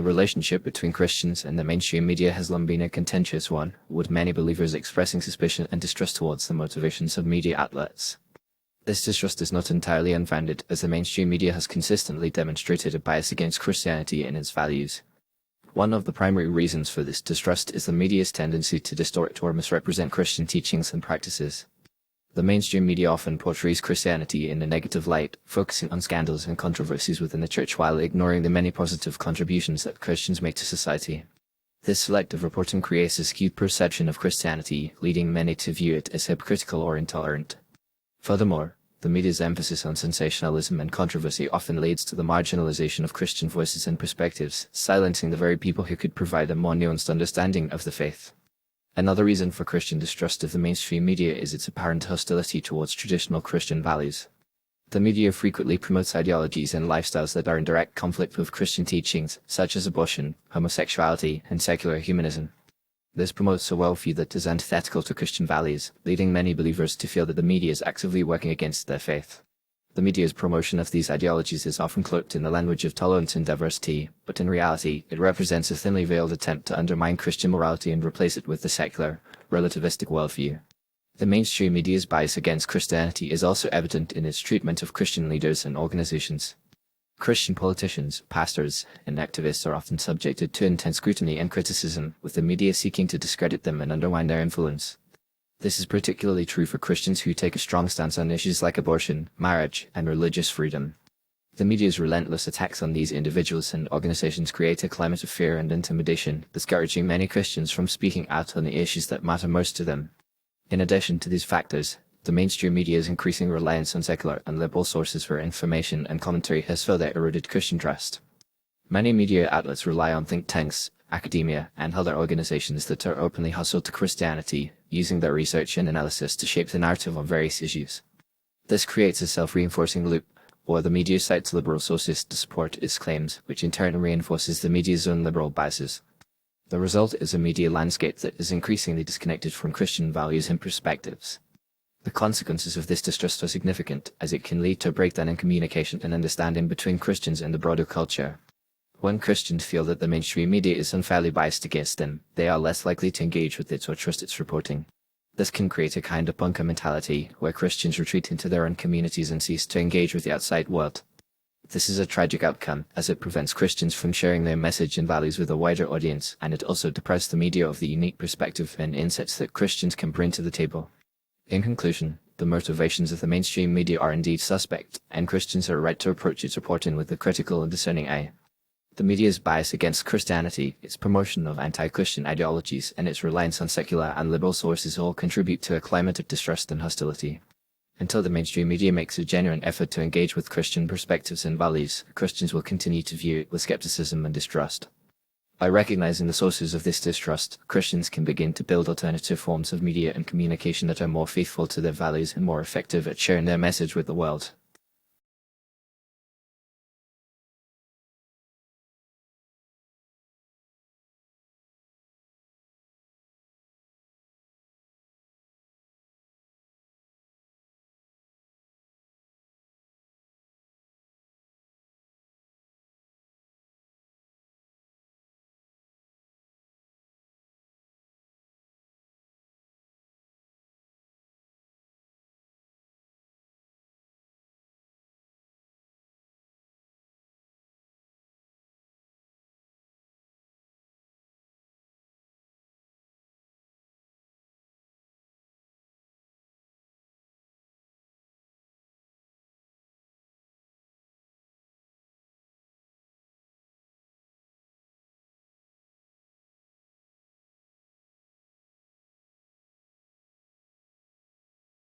The relationship between Christians and the mainstream media has long been a contentious one, with many believers expressing suspicion and distrust towards the motivations of media outlets. This distrust is not entirely unfounded, as the mainstream media has consistently demonstrated a bias against Christianity and its values. One of the primary reasons for this distrust is the media's tendency to distort or misrepresent Christian teachings and practices. The mainstream media often portrays Christianity in a negative light, focusing on scandals and controversies within the church while ignoring the many positive contributions that Christians make to society. This selective reporting creates a skewed perception of Christianity, leading many to view it as hypocritical or intolerant. Furthermore, the media's emphasis on sensationalism and controversy often leads to the marginalization of Christian voices and perspectives, silencing the very people who could provide a more nuanced understanding of the faith. Another reason for Christian distrust of the mainstream media is its apparent hostility towards traditional Christian values. The media frequently promotes ideologies and lifestyles that are in direct conflict with Christian teachings, such as abortion, homosexuality, and secular humanism. This promotes a worldview that is antithetical to Christian values, leading many believers to feel that the media is actively working against their faith. The media's promotion of these ideologies is often cloaked in the language of tolerance and diversity, but in reality, it represents a thinly veiled attempt to undermine Christian morality and replace it with the secular, relativistic worldview. The mainstream media's bias against Christianity is also evident in its treatment of Christian leaders and organizations. Christian politicians, pastors, and activists are often subjected to intense scrutiny and criticism, with the media seeking to discredit them and undermine their influence. This is particularly true for Christians who take a strong stance on issues like abortion, marriage, and religious freedom. The media's relentless attacks on these individuals and organizations create a climate of fear and intimidation, discouraging many Christians from speaking out on the issues that matter most to them. In addition to these factors, the mainstream media's increasing reliance on secular and liberal sources for information and commentary has further eroded Christian trust. Many media outlets rely on think tanks, academia, and other organizations that are openly hostile to Christianity, using their research and analysis to shape the narrative on various issues. This creates a self-reinforcing loop, where the media cites liberal sources to support its claims, which in turn reinforces the media's own liberal biases. The result is a media landscape that is increasingly disconnected from Christian values and perspectives. The consequences of this distrust are significant, as it can lead to a breakdown in communication and understanding between Christians and the broader culture. When Christians feel that the mainstream media is unfairly biased against them, they are less likely to engage with it or trust its reporting. This can create a kind of bunker mentality, where Christians retreat into their own communities and cease to engage with the outside world. This is a tragic outcome, as it prevents Christians from sharing their message and values with a wider audience, and it also deprives the media of the unique perspective and insights that Christians can bring to the table. In conclusion, the motivations of the mainstream media are indeed suspect, and Christians are right to approach its reporting with a critical and discerning eye. The media's bias against Christianity, its promotion of anti-Christian ideologies, and its reliance on secular and liberal sources all contribute to a climate of distrust and hostility. Until the mainstream media makes a genuine effort to engage with Christian perspectives and values, Christians will continue to view it with skepticism and distrust. By recognizing the sources of this distrust, Christians can begin to build alternative forms of media and communication that are more faithful to their values and more effective at sharing their message with the world.